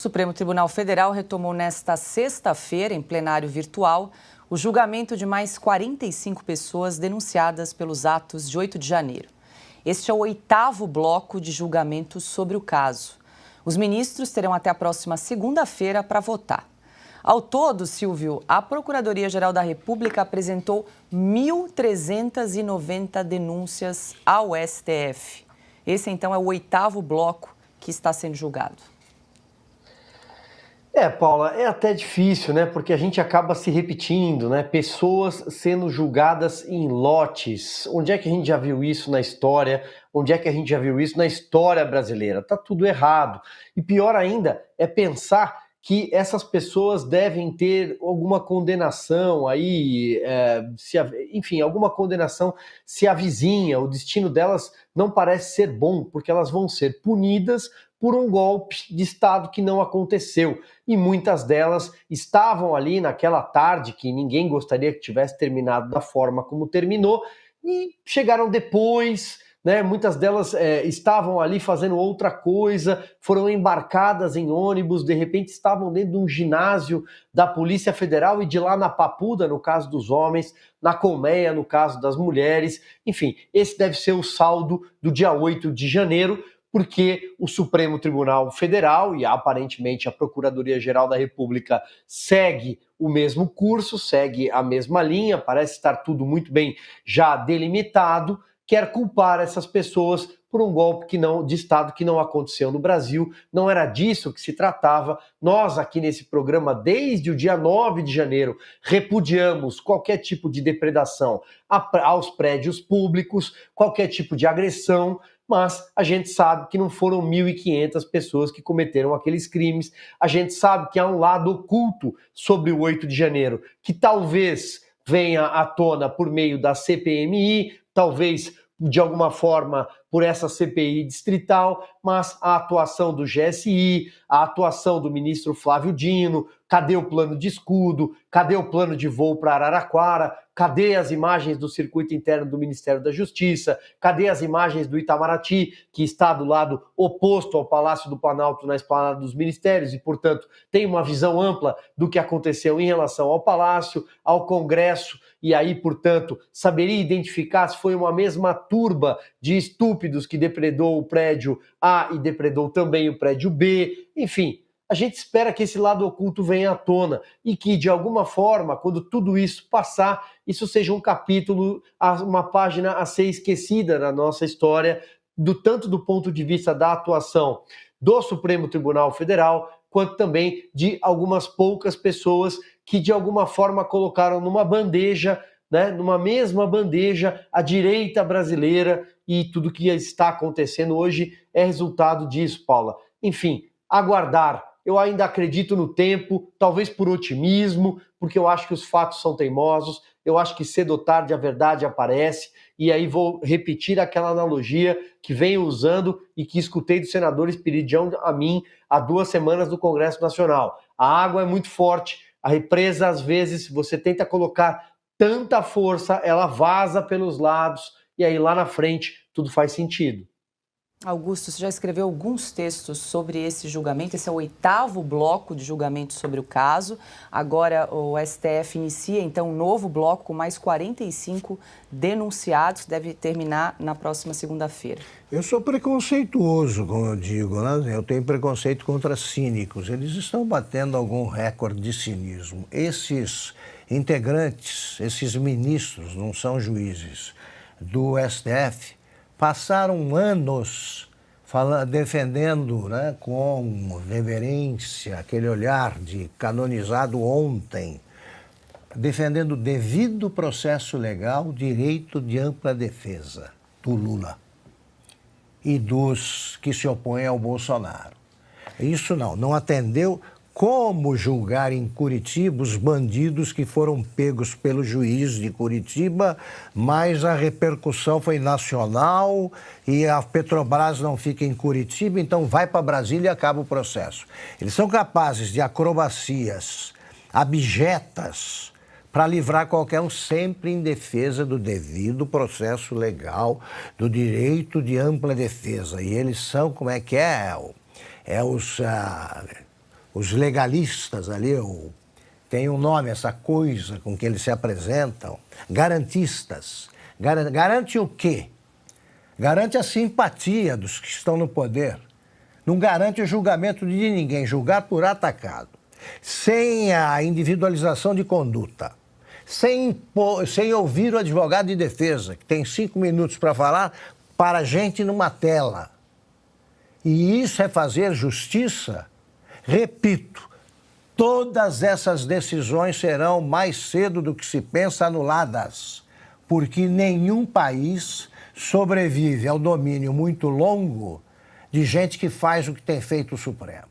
O Supremo Tribunal Federal retomou nesta sexta-feira, em plenário virtual, o julgamento de mais 45 pessoas denunciadas pelos atos de 8 de janeiro. Este é o 8º bloco de julgamentos sobre o caso. Os ministros terão até a próxima segunda-feira para votar. Ao todo, Silvio, a Procuradoria-Geral da República apresentou 1.390 denúncias ao STF. Esse, então, é o 8º bloco que está sendo julgado. Paula, é até difícil, né? Porque a gente acaba se repetindo, né? Pessoas sendo julgadas em lotes. Onde é que a gente já viu isso na história? Onde é que a gente já viu isso na história brasileira? Tá tudo errado. E pior ainda é pensar que essas pessoas devem ter alguma condenação aí, enfim, alguma condenação se avizinha. O destino delas não parece ser bom, porque elas vão ser punidas por um golpe de Estado que não aconteceu. E muitas delas estavam ali naquela tarde que ninguém gostaria que tivesse terminado da forma como terminou, e chegaram depois, né? Muitas delas estavam ali fazendo outra coisa, foram embarcadas em ônibus, de repente estavam dentro de um ginásio da Polícia Federal e de lá na Papuda, no caso dos homens, na Colmeia, no caso das mulheres. Enfim, esse deve ser o saldo do dia 8 de janeiro, porque o Supremo Tribunal Federal e aparentemente a Procuradoria-Geral da República segue o mesmo curso, segue a mesma linha, parece estar tudo muito bem já delimitado, quer culpar essas pessoas por um golpe de Estado que não aconteceu no Brasil. Não era disso que se tratava. Nós aqui nesse programa, desde o dia 9 de janeiro, repudiamos qualquer tipo de depredação aos prédios públicos, qualquer tipo de agressão, mas a gente sabe que não foram 1.500 pessoas que cometeram aqueles crimes. A gente sabe que há um lado oculto sobre o 8 de janeiro, que talvez venha à tona por meio da CPMI, talvez de alguma forma por essa CPI distrital, mas a atuação do GSI, a atuação do ministro Flávio Dino, cadê o plano de escudo, cadê o plano de voo para Araraquara, cadê as imagens do circuito interno do Ministério da Justiça, cadê as imagens do Itamaraty, que está do lado oposto ao Palácio do Planalto na Esplanada dos Ministérios e, portanto, tem uma visão ampla do que aconteceu em relação ao Palácio, ao Congresso, e aí, portanto, saberia identificar se foi uma mesma turba de estúpidos que depredou o prédio A e depredou também o prédio B. Enfim, a gente espera que esse lado oculto venha à tona e que, de alguma forma, quando tudo isso passar, isso seja um capítulo, uma página a ser esquecida na nossa história, tanto do ponto de vista da atuação do Supremo Tribunal Federal, quanto também de algumas poucas pessoas que, de alguma forma, colocaram numa bandeja, né, numa mesma bandeja, a direita brasileira, e tudo que está acontecendo hoje é resultado disso, Paula. Enfim, aguardar. Eu ainda acredito no tempo, talvez por otimismo, porque eu acho que os fatos são teimosos, eu acho que cedo ou tarde a verdade aparece, e aí vou repetir aquela analogia que venho usando e que escutei do senador Espiridião Amin há 2 semanas no Congresso Nacional. A água é muito forte, a represa, às vezes, se você tenta colocar tanta força, ela vaza pelos lados, e aí lá na frente tudo faz sentido. Augusto, você já escreveu alguns textos sobre esse julgamento, esse é o 8º bloco de julgamento sobre o caso. Agora o STF inicia então um novo bloco com mais 45 denunciados, deve terminar na próxima segunda-feira. Eu sou preconceituoso, como eu digo, né? Eu tenho preconceito contra cínicos. Eles estão batendo algum recorde de cinismo. Esses integrantes, esses ministros, não são juízes, do STF, passaram anos defendendo, né, com reverência, aquele olhar de canonizado ontem, defendendo o devido processo legal, direito de ampla defesa do Lula e dos que se opõem ao Bolsonaro. Isso não atendeu. Como julgar em Curitiba os bandidos que foram pegos pelo juiz de Curitiba, mas a repercussão foi nacional e a Petrobras não fica em Curitiba, então vai para Brasília e acaba o processo. Eles são capazes de acrobacias abjetas para livrar qualquer um, sempre em defesa do devido processo legal, do direito de ampla defesa. E eles são, como é que é? os legalistas ali, tem um nome essa coisa com que eles se apresentam, garantistas. Garante o quê? Garante a simpatia dos que estão no poder. Não garante o julgamento de ninguém, julgar por atacado. Sem a individualização de conduta. Sem ouvir o advogado de defesa, que tem 5 minutos para falar, para a gente numa tela. E isso é fazer justiça? Repito, todas essas decisões serão mais cedo do que se pensa anuladas, porque nenhum país sobrevive ao domínio muito longo de gente que faz o que tem feito o Supremo.